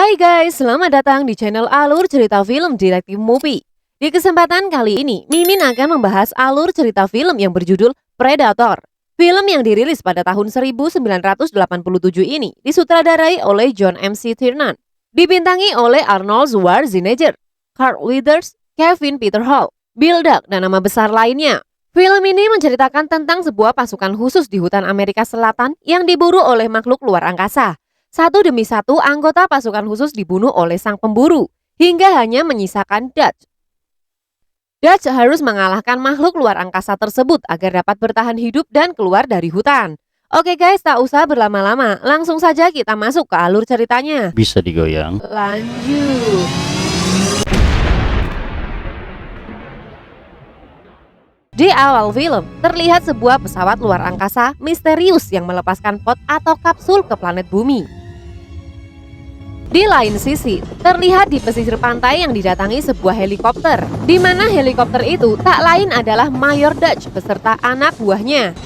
Hai guys, selamat datang di channel Alur Cerita Film Detektif Movie. Di kesempatan kali ini, Mimin akan membahas alur cerita film yang berjudul Predator. Film yang dirilis pada tahun 1987 ini disutradarai oleh John M.C. Tiernan. Dibintangi oleh Arnold Schwarzenegger, Carl Weathers, Kevin Peter Hall, Bill Duke, dan nama besar lainnya. Film ini menceritakan tentang sebuah pasukan khusus di hutan Amerika Selatan yang diburu oleh makhluk luar angkasa. Satu demi satu anggota pasukan khusus dibunuh oleh sang pemburu, hingga hanya menyisakan Dutch. Dutch harus mengalahkan makhluk luar angkasa tersebut agar dapat bertahan hidup dan keluar dari hutan. Oke guys, tak usah berlama-lama, langsung saja kita masuk ke alur ceritanya. Bisa digoyang. Lanjut. Di awal film, terlihat sebuah pesawat luar angkasa misterius yang melepaskan pot atau kapsul ke planet bumi. Di lain sisi, terlihat di pesisir pantai yang didatangi sebuah helikopter, di mana helikopter itu tak lain adalah Mayor Dutch beserta anak buahnya.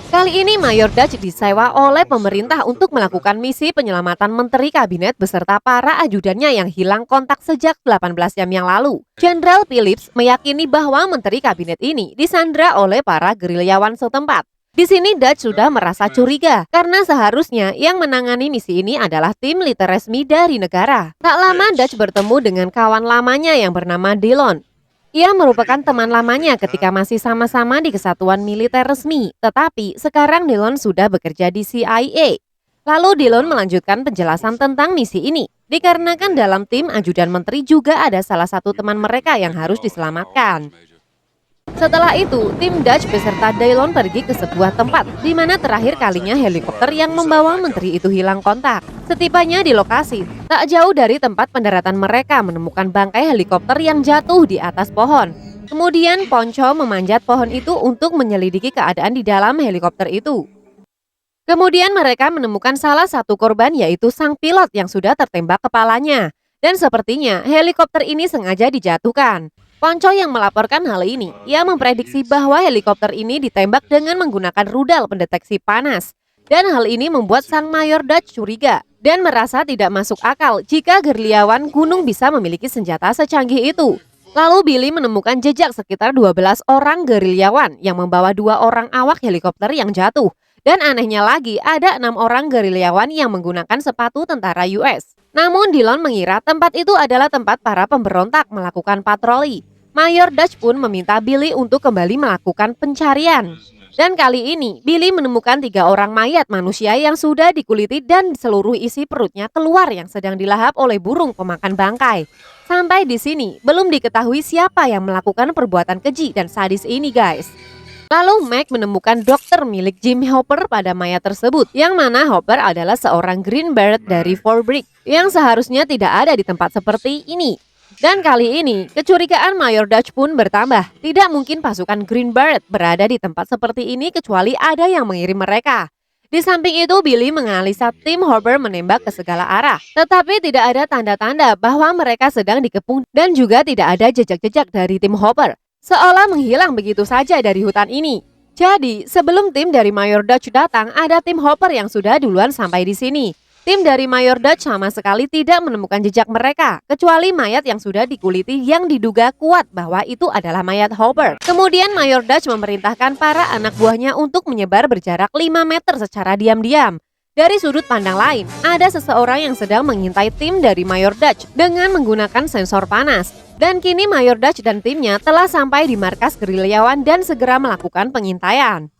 Kali ini Mayor Dutch disewa oleh pemerintah untuk melakukan misi penyelamatan menteri kabinet beserta para ajudannya yang hilang kontak sejak 18 jam yang lalu. Jenderal Phillips meyakini bahwa menteri kabinet ini disandra oleh para gerilyawan setempat. Di sini Dutch sudah merasa curiga karena seharusnya yang menangani misi ini adalah tim militer resmi dari negara. Tak lama Dutch bertemu dengan kawan lamanya yang bernama Dillon. Ia merupakan teman lamanya ketika masih sama-sama di kesatuan militer resmi, tetapi sekarang Dillon sudah bekerja di CIA. Lalu Dillon melanjutkan penjelasan tentang misi ini, dikarenakan dalam tim ajudan menteri juga ada salah satu teman mereka yang harus diselamatkan. Setelah itu, tim Dutch beserta Dillon pergi ke sebuah tempat di mana terakhir kalinya helikopter yang membawa menteri itu hilang kontak. Setibanya di lokasi, tak jauh dari tempat pendaratan mereka menemukan bangkai helikopter yang jatuh di atas pohon. Kemudian Poncho memanjat pohon itu untuk menyelidiki keadaan di dalam helikopter itu. Kemudian mereka menemukan salah satu korban, yaitu sang pilot yang sudah tertembak kepalanya. Dan sepertinya helikopter ini sengaja dijatuhkan. Poncho yang melaporkan hal ini, ia memprediksi bahwa helikopter ini ditembak dengan menggunakan rudal pendeteksi panas. Dan hal ini membuat sang Mayor Dutch curiga dan merasa tidak masuk akal jika gerilyawan gunung bisa memiliki senjata secanggih itu. Lalu Billy menemukan jejak sekitar 12 orang gerilyawan yang membawa 2 orang awak helikopter yang jatuh. Dan anehnya lagi, ada 6 orang gerilyawan yang menggunakan sepatu tentara US. Namun Dillon mengira tempat itu adalah tempat para pemberontak melakukan patroli. Mayor Dutch pun meminta Billy untuk kembali melakukan pencarian. Dan kali ini, Billy menemukan 3 orang mayat manusia yang sudah dikuliti dan seluruh isi perutnya keluar yang sedang dilahap oleh burung pemakan bangkai. Sampai di sini, belum diketahui siapa yang melakukan perbuatan keji dan sadis ini guys. Lalu Mac menemukan dokter milik Jim Hopper pada mayat tersebut, yang mana Hopper adalah seorang Green Beret dari Fort Bragg yang seharusnya tidak ada di tempat seperti ini. Dan kali ini, kecurigaan Mayor Dutch pun bertambah. Tidak mungkin pasukan Green Beret berada di tempat seperti ini kecuali ada yang mengirim mereka. Di samping itu, Billy menganalisa tim Hopper menembak ke segala arah. Tetapi tidak ada tanda-tanda bahwa mereka sedang dikepung dan juga tidak ada jejak-jejak dari tim Hopper. Seolah menghilang begitu saja dari hutan ini. Jadi, sebelum tim dari Mayor Dutch datang, ada tim Hopper yang sudah duluan sampai di sini. Tim dari Mayor Dutch sama sekali tidak menemukan jejak mereka, kecuali mayat yang sudah dikuliti yang diduga kuat bahwa itu adalah mayat Hopper. Kemudian Mayor Dutch memerintahkan para anak buahnya untuk menyebar berjarak 5 meter secara diam-diam. Dari sudut pandang lain, ada seseorang yang sedang mengintai tim dari Mayor Dutch dengan menggunakan sensor panas. Dan kini Mayor Dutch dan timnya telah sampai di markas gerilyawan dan segera melakukan pengintaian.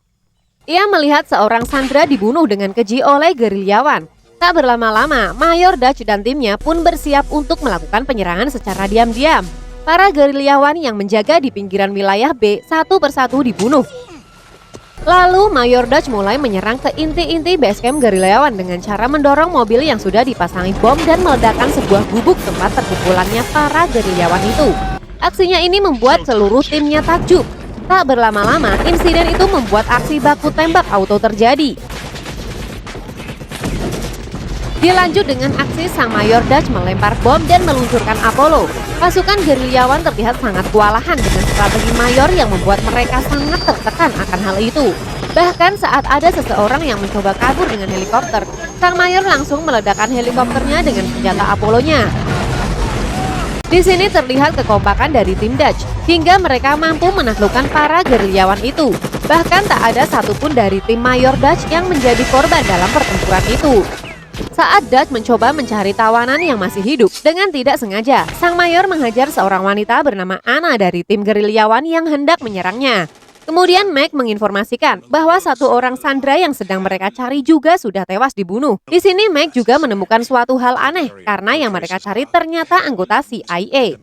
Ia melihat seorang sandera dibunuh dengan keji oleh gerilyawan. Tak berlama-lama, Mayor Dutch dan timnya pun bersiap untuk melakukan penyerangan secara diam-diam. Para gerilyawan yang menjaga di pinggiran wilayah B satu persatu dibunuh. Lalu Mayor Dutch mulai menyerang ke inti-inti basecamp gerilyawan dengan cara mendorong mobil yang sudah dipasangi bom dan meledakkan sebuah gubuk tempat terkumpulannya para gerilyawan itu. Aksinya ini membuat seluruh timnya takjub. Tak berlama-lama, insiden itu membuat aksi baku tembak auto terjadi. Dilanjut dengan aksi sang Mayor Dutch melempar bom dan meluncurkan Apollo. Pasukan gerilyawan terlihat sangat kewalahan dengan strategi Mayor yang membuat mereka sangat tertekan akan hal itu. Bahkan saat ada seseorang yang mencoba kabur dengan helikopter, Sang mayor langsung meledakkan helikopternya dengan senjata Apollo-nya. Di sini terlihat kekompakan dari tim Dutch, hingga mereka mampu menaklukkan para gerilyawan itu. Bahkan tak ada satupun dari tim Mayor Dutch yang menjadi korban dalam pertempuran itu. Saat Dutch mencoba mencari tawanan yang masih hidup, dengan tidak sengaja, sang mayor menghajar seorang wanita bernama Anna dari tim gerilyawan yang hendak menyerangnya. Kemudian Mac menginformasikan bahwa satu orang sandera yang sedang mereka cari juga sudah tewas dibunuh. Di sini Mac juga menemukan suatu hal aneh karena yang mereka cari ternyata anggota CIA.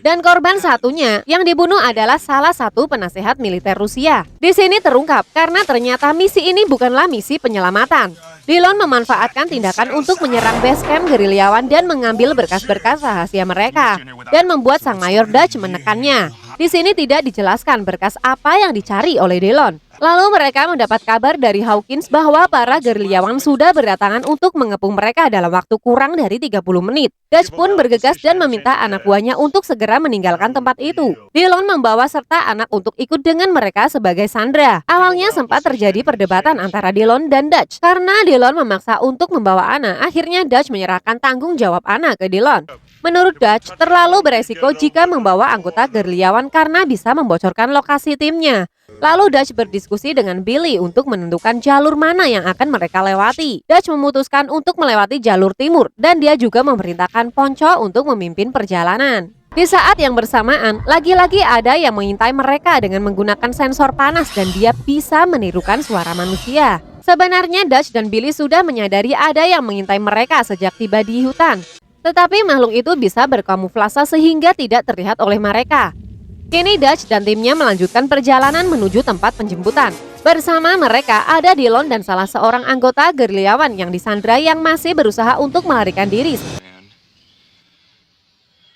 Dan korban satunya yang dibunuh adalah salah satu penasehat militer Rusia. Di sini terungkap karena ternyata misi ini bukanlah misi penyelamatan. Dillon memanfaatkan tindakan untuk menyerang base camp gerilyawan dan mengambil berkas-berkas rahasia mereka dan membuat sang mayor Dutch menekannya. Di sini tidak dijelaskan berkas apa yang dicari oleh Dillon. Lalu mereka mendapat kabar dari Hawkins bahwa para gerilyawan sudah berdatangan untuk mengepung mereka dalam waktu kurang dari 30 menit. Dutch pun bergegas dan meminta anak buahnya untuk segera meninggalkan tempat itu. Dillon membawa serta anak untuk ikut dengan mereka sebagai sandera. Awalnya sempat terjadi perdebatan antara Dillon dan Dutch. Karena Dillon memaksa untuk membawa Anna, akhirnya Dutch menyerahkan tanggung jawab Anna ke Dillon. Menurut Dutch, terlalu beresiko jika membawa anggota gerilyawan karena bisa membocorkan lokasi timnya. Lalu Dutch berdiskusi dengan Billy untuk menentukan jalur mana yang akan mereka lewati. Dutch memutuskan untuk melewati jalur timur dan dia juga memerintahkan Poncho untuk memimpin perjalanan. Di saat yang bersamaan, lagi-lagi ada yang mengintai mereka dengan menggunakan sensor panas dan dia bisa menirukan suara manusia. Sebenarnya Dutch dan Billy sudah menyadari ada yang mengintai mereka sejak tiba di hutan. Tetapi makhluk itu bisa berkamuflase sehingga tidak terlihat oleh mereka. Kini Dutch dan timnya melanjutkan perjalanan menuju tempat penjemputan. Bersama mereka ada Dillon dan salah seorang anggota gerilyawan yang disandra yang masih berusaha untuk melarikan diri.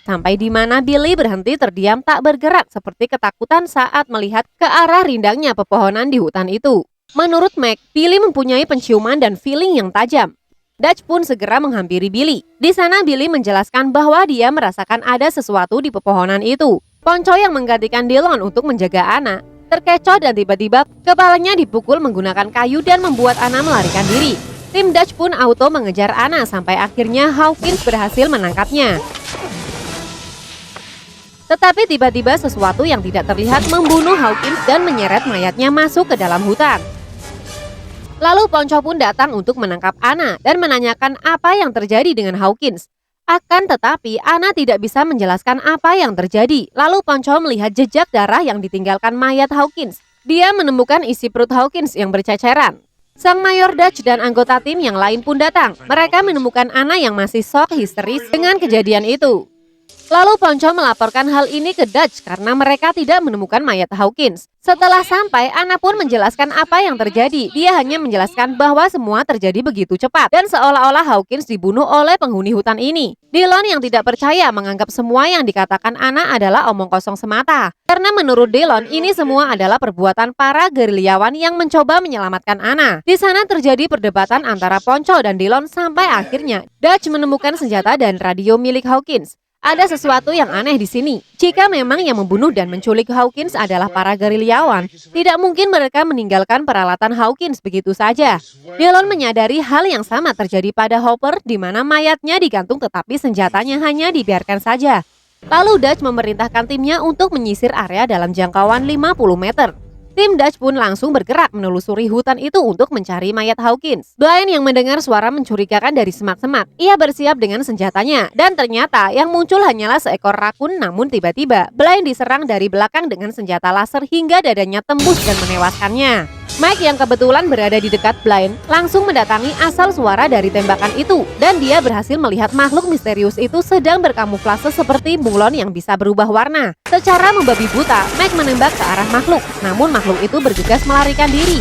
Sampai di mana Billy berhenti terdiam tak bergerak seperti ketakutan saat melihat ke arah rindangnya pepohonan di hutan itu. Menurut Mac, Billy mempunyai penciuman dan feeling yang tajam. Dutch pun segera menghampiri Billy. Di sana Billy menjelaskan bahwa dia merasakan ada sesuatu di pepohonan itu. Poncho yang menggantikan Dillon untuk menjaga Anna terkecoh dan tiba-tiba kepalanya dipukul menggunakan kayu dan membuat Anna melarikan diri. Tim Dutch pun auto mengejar Anna sampai akhirnya Hawkins berhasil menangkapnya. Tetapi tiba-tiba sesuatu yang tidak terlihat membunuh Hawkins dan menyeret mayatnya masuk ke dalam hutan. Lalu Poncho pun datang untuk menangkap Anna dan menanyakan apa yang terjadi dengan Hawkins. Akan tetapi Anna tidak bisa menjelaskan apa yang terjadi. Lalu Poncho melihat jejak darah yang ditinggalkan mayat Hawkins. Dia menemukan isi perut Hawkins yang berceceran. Sang mayor Dutch dan anggota tim yang lain pun datang. Mereka menemukan Anna yang masih shock histeris dengan kejadian itu. Lalu Poncho melaporkan hal ini ke Dutch karena mereka tidak menemukan mayat Hawkins. Setelah sampai, Anna pun menjelaskan apa yang terjadi. Dia hanya menjelaskan bahwa semua terjadi begitu cepat dan seolah-olah Hawkins dibunuh oleh penghuni hutan ini. Dillon yang tidak percaya menganggap semua yang dikatakan Anna adalah omong kosong semata. Karena menurut Dillon, ini semua adalah perbuatan para gerilyawan yang mencoba menyelamatkan Anna. Di sana terjadi perdebatan antara Poncho dan Dillon sampai akhirnya Dutch menemukan senjata dan radio milik Hawkins. Ada sesuatu yang aneh di sini. Jika memang yang membunuh dan menculik Hawkins adalah para gerilyawan, tidak mungkin mereka meninggalkan peralatan Hawkins begitu saja. Dillon menyadari hal yang sama terjadi pada Hopper di mana mayatnya digantung tetapi senjatanya hanya dibiarkan saja. Lalu Dutch memerintahkan timnya untuk menyisir area dalam jangkauan 50 meter. Tim Dutch pun langsung bergerak menelusuri hutan itu untuk mencari mayat Hawkins. Blaine yang mendengar suara mencurigakan dari semak-semak, ia bersiap dengan senjatanya. Dan ternyata yang muncul hanyalah seekor rakun, namun tiba-tiba Blaine diserang dari belakang dengan senjata laser hingga dadanya tembus dan menewaskannya. Mike yang kebetulan berada di dekat Blaine langsung mendatangi asal suara dari tembakan itu. Dan dia berhasil melihat makhluk misterius itu sedang berkamuflase seperti bunglon yang bisa berubah warna. Secara membabi buta, Mike menembak ke arah makhluk, namun makhluk itu bergegas melarikan diri.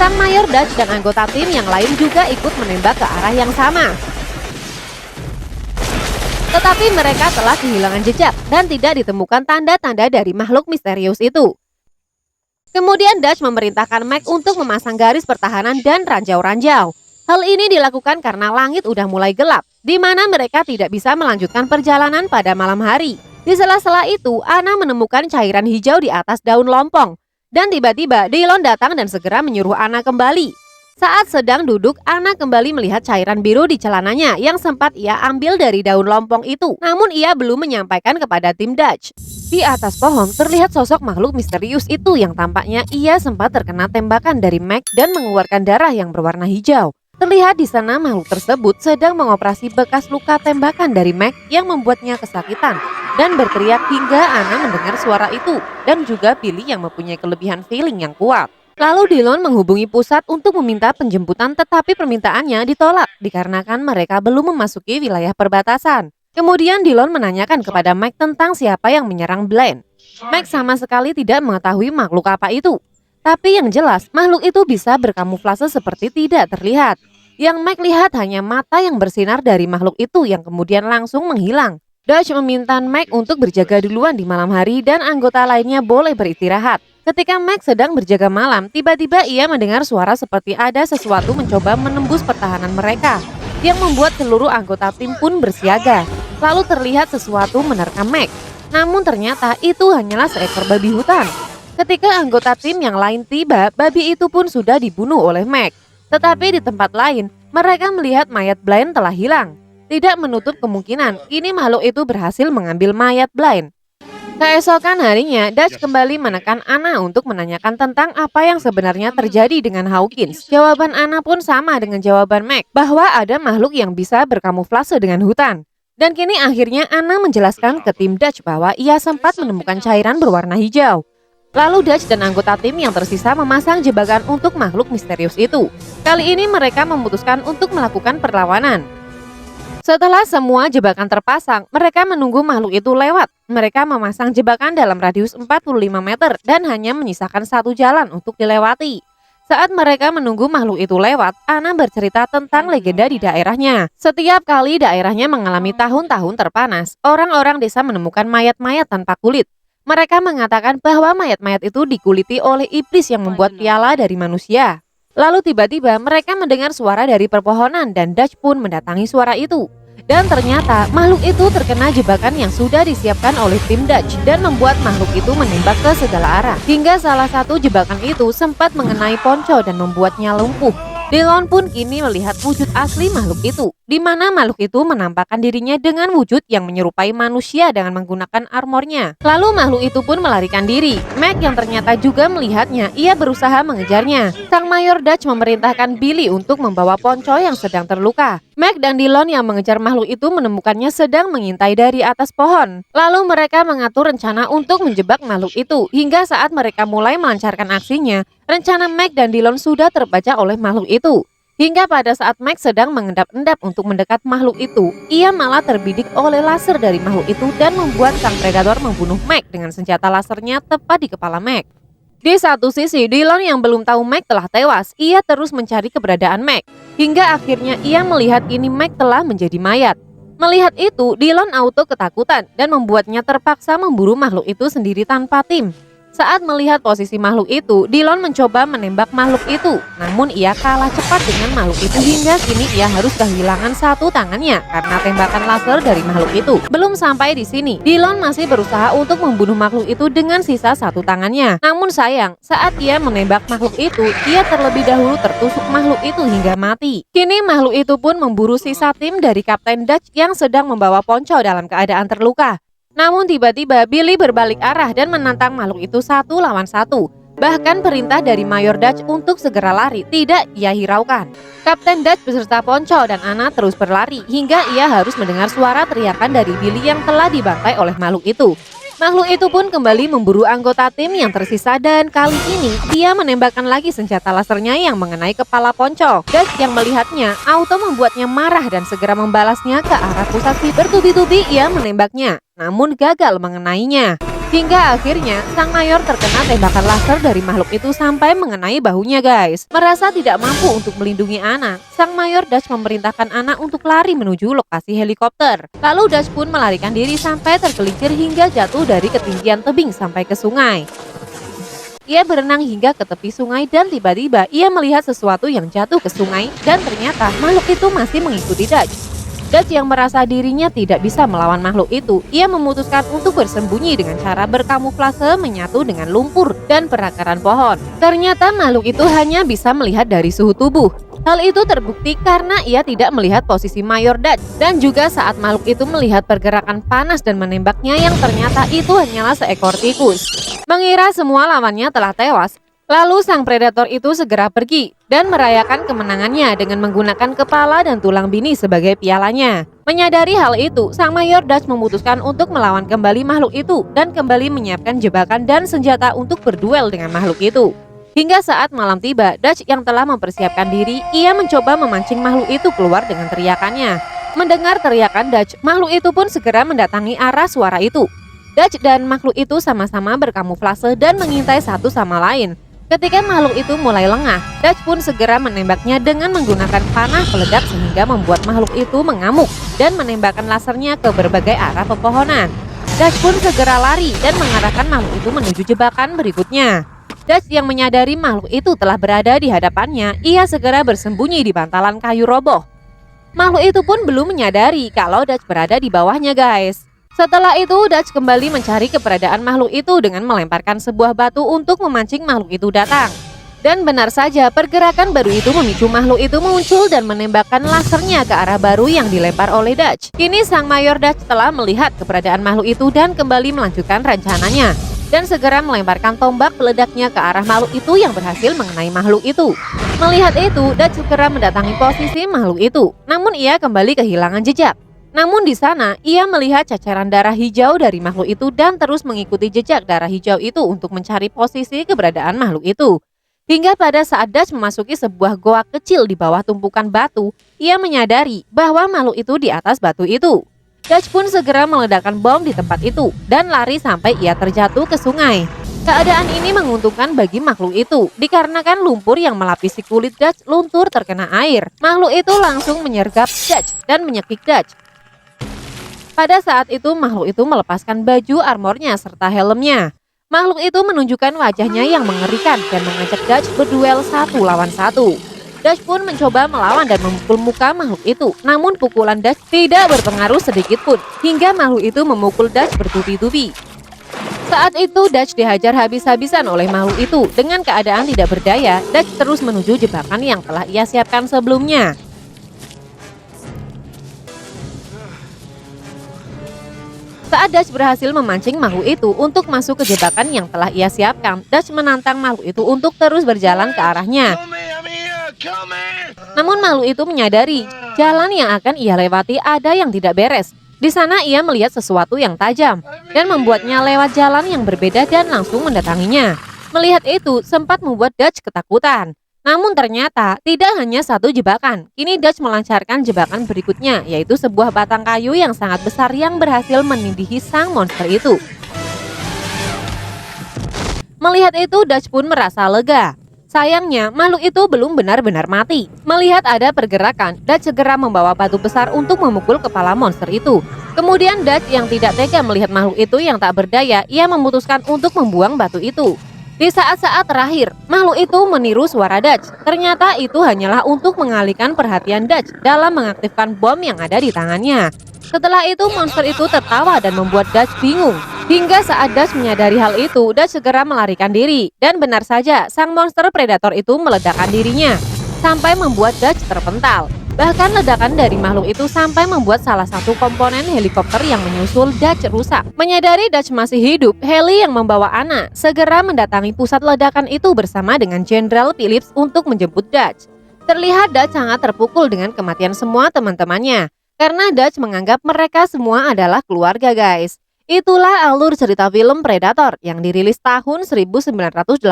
Sang mayor Dutch dan anggota tim yang lain juga ikut menembak ke arah yang sama. Tetapi mereka telah kehilangan jejak dan tidak ditemukan tanda-tanda dari makhluk misterius itu. Kemudian Dutch memerintahkan Mike untuk memasang garis pertahanan dan ranjau-ranjau. Hal ini dilakukan karena langit udah mulai gelap, di mana mereka tidak bisa melanjutkan perjalanan pada malam hari. Di sela-sela itu, Anna menemukan cairan hijau di atas daun lompong. Dan tiba-tiba Dillon datang dan segera menyuruh Anna kembali. Saat sedang duduk, Anna kembali melihat cairan biru di celananya yang sempat ia ambil dari daun lompong itu. Namun ia belum menyampaikan kepada tim Dutch. Di atas pohon terlihat sosok makhluk misterius itu yang tampaknya ia sempat terkena tembakan dari Meg dan mengeluarkan darah yang berwarna hijau. Terlihat di sana makhluk tersebut sedang mengoperasi bekas luka tembakan dari Meg yang membuatnya kesakitan dan berteriak hingga Anna mendengar suara itu, dan juga Billy yang mempunyai kelebihan feeling yang kuat. Lalu Dillon menghubungi pusat untuk meminta penjemputan, tetapi permintaannya ditolak dikarenakan mereka belum memasuki wilayah perbatasan. Kemudian Dillon menanyakan kepada Meg tentang siapa yang menyerang Blaine. Meg sama sekali tidak mengetahui makhluk apa itu. Tapi yang jelas makhluk itu bisa berkamuflase seperti tidak terlihat. Yang Meg lihat hanya mata yang bersinar dari makhluk itu yang kemudian langsung menghilang. Dutch meminta Meg untuk berjaga duluan di malam hari dan anggota lainnya boleh beristirahat. Ketika Meg sedang berjaga malam, tiba-tiba ia mendengar suara seperti ada sesuatu mencoba menembus pertahanan mereka, yang membuat seluruh anggota tim pun bersiaga. Lalu terlihat sesuatu menerkam Meg, namun ternyata itu hanyalah seekor babi hutan. Ketika anggota tim yang lain tiba, babi itu pun sudah dibunuh oleh Meg. Tetapi di tempat lain, mereka melihat mayat Blaine telah hilang. Tidak menutup kemungkinan kini makhluk itu berhasil mengambil mayat Blaine. Keesokan harinya, Dutch kembali menekan Anna untuk menanyakan tentang apa yang sebenarnya terjadi dengan Hawkins. Jawaban Anna pun sama dengan jawaban Meg, bahwa ada makhluk yang bisa berkamuflase dengan hutan. Dan kini akhirnya Anna menjelaskan ke tim Dutch bahwa ia sempat menemukan cairan berwarna hijau. Lalu Dutch dan anggota tim yang tersisa memasang jebakan untuk makhluk misterius itu. Kali ini mereka memutuskan untuk melakukan perlawanan. Setelah semua jebakan terpasang, mereka menunggu makhluk itu lewat. Mereka memasang jebakan dalam radius 45 meter dan hanya menyisakan satu jalan untuk dilewati. Saat mereka menunggu makhluk itu lewat, Anna bercerita tentang legenda di daerahnya. Setiap kali daerahnya mengalami tahun-tahun terpanas, orang-orang desa menemukan mayat-mayat tanpa kulit. Mereka mengatakan bahwa mayat-mayat itu dikuliti oleh iblis yang membuat piala dari manusia. Lalu tiba-tiba mereka mendengar suara dari perpohonan dan Dutch pun mendatangi suara itu. Dan ternyata makhluk itu terkena jebakan yang sudah disiapkan oleh tim Dutch dan membuat makhluk itu menembak ke segala arah. Hingga salah satu jebakan itu sempat mengenai Ponco dan membuatnya lumpuh. Dillon pun kini melihat wujud asli makhluk itu, di mana makhluk itu menampakkan dirinya dengan wujud yang menyerupai manusia dengan menggunakan armornya. Lalu makhluk itu pun melarikan diri. Meg yang ternyata juga melihatnya, ia berusaha mengejarnya. Sang Mayor Dutch memerintahkan Billy untuk membawa Ponco yang sedang terluka. Meg dan Dillon yang mengejar makhluk itu menemukannya sedang mengintai dari atas pohon. Lalu mereka mengatur rencana untuk menjebak makhluk itu. Hingga saat mereka mulai melancarkan aksinya, rencana Meg dan Dillon sudah terbaca oleh makhluk itu. Hingga pada saat Meg sedang mengendap-endap untuk mendekat makhluk itu, ia malah terbidik oleh laser dari makhluk itu dan membuat sang predator membunuh Meg dengan senjata lasernya tepat di kepala Meg. Di satu sisi, Dillon yang belum tahu Meg telah tewas, ia terus mencari keberadaan Meg. Hingga akhirnya ia melihat kini Meg telah menjadi mayat. Melihat itu, Dillon auto ketakutan dan membuatnya terpaksa memburu makhluk itu sendiri tanpa tim. Saat melihat posisi makhluk itu, Dillon mencoba menembak makhluk itu. Namun ia kalah cepat dengan makhluk itu hingga kini ia harus kehilangan satu tangannya karena tembakan laser dari makhluk itu. Belum sampai di sini, Dillon masih berusaha untuk membunuh makhluk itu dengan sisa satu tangannya. Namun sayang, saat ia menembak makhluk itu, ia terlebih dahulu tertusuk makhluk itu hingga mati. Kini makhluk itu pun memburu sisa tim dari Kapten Dutch yang sedang membawa Ponco dalam keadaan terluka. Namun tiba-tiba Billy berbalik arah dan menantang makhluk itu 1 lawan 1. Bahkan perintah dari Mayor Dutch untuk segera lari tidak ia hiraukan. Kapten Dutch beserta Ponco dan Anna terus berlari hingga ia harus mendengar suara teriakan dari Billy yang telah dibantai oleh makhluk itu. Makhluk itu pun kembali memburu anggota tim yang tersisa dan kali ini dia menembakkan lagi senjata lasernya yang mengenai kepala Ponco. Dutch yang melihatnya auto membuatnya marah dan segera membalasnya ke arah pusat si bertubi-tubi ia menembaknya, namun gagal mengenainya. Hingga akhirnya sang mayor terkena tembakan laser dari makhluk itu sampai mengenai bahunya guys. Merasa tidak mampu untuk melindungi Anna, sang mayor Dutch memerintahkan Anna untuk lari menuju lokasi helikopter. Lalu Dutch pun melarikan diri sampai tergelincir hingga jatuh dari ketinggian tebing sampai ke sungai. Ia berenang hingga ke tepi sungai dan tiba-tiba ia melihat sesuatu yang jatuh ke sungai dan ternyata makhluk itu masih mengikuti Dutch. Dutch yang merasa dirinya tidak bisa melawan makhluk itu, ia memutuskan untuk bersembunyi dengan cara berkamuflase menyatu dengan lumpur dan perakaran pohon. Ternyata makhluk itu hanya bisa melihat dari suhu tubuh. Hal itu terbukti karena ia tidak melihat posisi Mayor Dutch, dan juga saat makhluk itu melihat pergerakan panas dan menembaknya yang ternyata itu hanyalah seekor tikus. Mengira semua lawannya telah tewas, lalu sang predator itu segera pergi dan merayakan kemenangannya dengan menggunakan kepala dan tulang bini sebagai pialanya. Menyadari hal itu, sang Mayor Dutch memutuskan untuk melawan kembali makhluk itu dan kembali menyiapkan jebakan dan senjata untuk berduel dengan makhluk itu. Hingga saat malam tiba, Dutch yang telah mempersiapkan diri, ia mencoba memancing makhluk itu keluar dengan teriakannya. Mendengar teriakan Dutch, makhluk itu pun segera mendatangi arah suara itu. Dutch dan makhluk itu sama-sama berkamuflase dan mengintai satu sama lain. Ketika makhluk itu mulai lengah, Dutch pun segera menembaknya dengan menggunakan panah peledak sehingga membuat makhluk itu mengamuk dan menembakkan lasernya ke berbagai arah pepohonan. Dutch pun segera lari dan mengarahkan makhluk itu menuju jebakan berikutnya. Dutch yang menyadari makhluk itu telah berada di hadapannya, ia segera bersembunyi di bantalan kayu roboh. Makhluk itu pun belum menyadari kalau Dutch berada di bawahnya, guys. Setelah itu, Dutch kembali mencari keberadaan makhluk itu dengan melemparkan sebuah batu untuk memancing makhluk itu datang. Dan benar saja, pergerakan baru itu memicu makhluk itu muncul dan menembakkan lasernya ke arah baru yang dilempar oleh Dutch. Kini sang Mayor Dutch telah melihat keberadaan makhluk itu dan kembali melanjutkan rencananya, dan segera melemparkan tombak peledaknya ke arah makhluk itu yang berhasil mengenai makhluk itu. Melihat itu, Dutch segera mendatangi posisi makhluk itu, namun ia kembali kehilangan jejak. Namun di sana, ia melihat cacaran darah hijau dari makhluk itu dan terus mengikuti jejak darah hijau itu untuk mencari posisi keberadaan makhluk itu. Hingga pada saat Dutch memasuki sebuah goa kecil di bawah tumpukan batu, ia menyadari bahwa makhluk itu di atas batu itu. Dutch pun segera meledakkan bom di tempat itu dan lari sampai ia terjatuh ke sungai. Keadaan ini menguntungkan bagi makhluk itu, dikarenakan lumpur yang melapisi kulit Dutch luntur terkena air. Makhluk itu langsung menyergap Dutch dan menyekik Dutch. Pada saat itu, makhluk itu melepaskan baju armornya serta helmnya. Makhluk itu menunjukkan wajahnya yang mengerikan dan mengajak Dutch berduel 1 lawan 1. Dutch pun mencoba melawan dan memukul muka makhluk itu, namun pukulan Dutch tidak berpengaruh sedikit pun, hingga makhluk itu memukul Dutch bertubi-tubi. Saat itu, Dutch dihajar habis-habisan oleh makhluk itu. Dengan keadaan tidak berdaya, Dutch terus menuju jebakan yang telah ia siapkan sebelumnya. Saat Dutch berhasil memancing makhluk itu untuk masuk ke jebakan yang telah ia siapkan, Dutch menantang makhluk itu untuk terus berjalan ke arahnya. Namun makhluk itu menyadari jalan yang akan ia lewati ada yang tidak beres. Di sana ia melihat sesuatu yang tajam dan membuatnya lewat jalan yang berbeda dan langsung mendatanginya. Melihat itu sempat membuat Dutch ketakutan. Namun ternyata tidak hanya satu jebakan. Kini Dutch melancarkan jebakan berikutnya, yaitu sebuah batang kayu yang sangat besar yang berhasil menindihi sang monster itu. Melihat itu, Dutch pun merasa lega. Sayangnya, makhluk itu belum benar-benar mati. Melihat ada pergerakan, Dutch segera membawa batu besar untuk memukul kepala monster itu. Kemudian Dutch yang tidak tega melihat makhluk itu yang tak berdaya, ia memutuskan untuk membuang batu itu. Di saat-saat terakhir, makhluk itu meniru suara Dutch. Ternyata itu hanyalah untuk mengalihkan perhatian Dutch dalam mengaktifkan bom yang ada di tangannya. Setelah itu, monster itu tertawa dan membuat Dutch bingung. Hingga saat Dutch menyadari hal itu, Dutch segera melarikan diri. Dan benar saja, sang monster predator itu meledakkan dirinya, sampai membuat Dutch terpental. Bahkan ledakan dari makhluk itu sampai membuat salah satu komponen helikopter yang menyusul Dutch rusak. Menyadari Dutch masih hidup, heli yang membawa Anna segera mendatangi pusat ledakan itu bersama dengan Jenderal Phillips untuk menjemput Dutch. Terlihat Dutch sangat terpukul dengan kematian semua teman-temannya, karena Dutch menganggap mereka semua adalah keluarga, guys. Itulah alur cerita film Predator yang dirilis tahun 1987,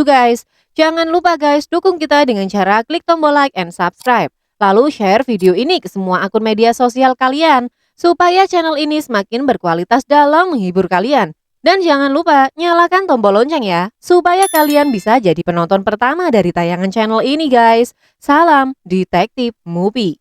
guys. Jangan lupa guys, dukung kita dengan cara klik tombol like and subscribe. Lalu share video ini ke semua akun media sosial kalian, supaya channel ini semakin berkualitas dalam menghibur kalian. Dan jangan lupa nyalakan tombol lonceng ya, supaya kalian bisa jadi penonton pertama dari tayangan channel ini guys. Salam Detektif Movie.